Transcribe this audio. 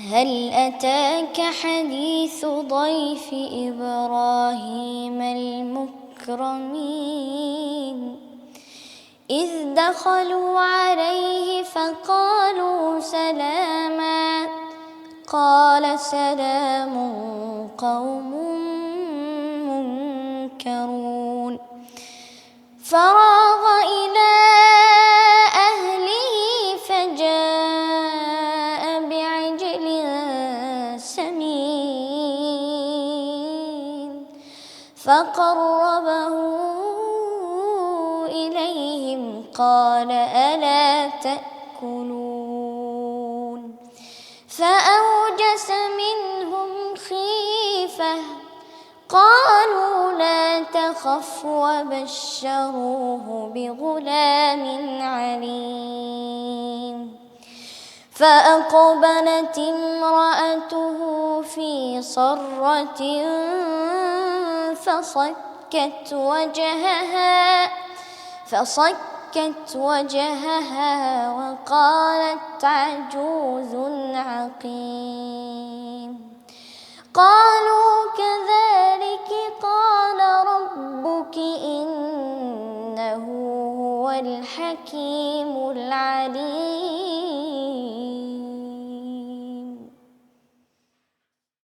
هل أتاك حديث ضيف إبراهيم المكرمين إذ دخلوا عليه فقالوا سلاما قال سلام قوم منكرون فراغ إلى أهله فجاء بعجل سمين فقربه إليهم قال ألا تأكلون فأوجس منهم خيفة قالوا لا تخف وبشروه بغلام عليم فأقبلت امرأته في صرة فصكت وجهها وقالت عجوز عقيم قالوا كذلك قال ربك إنه هو الحكيم العليم.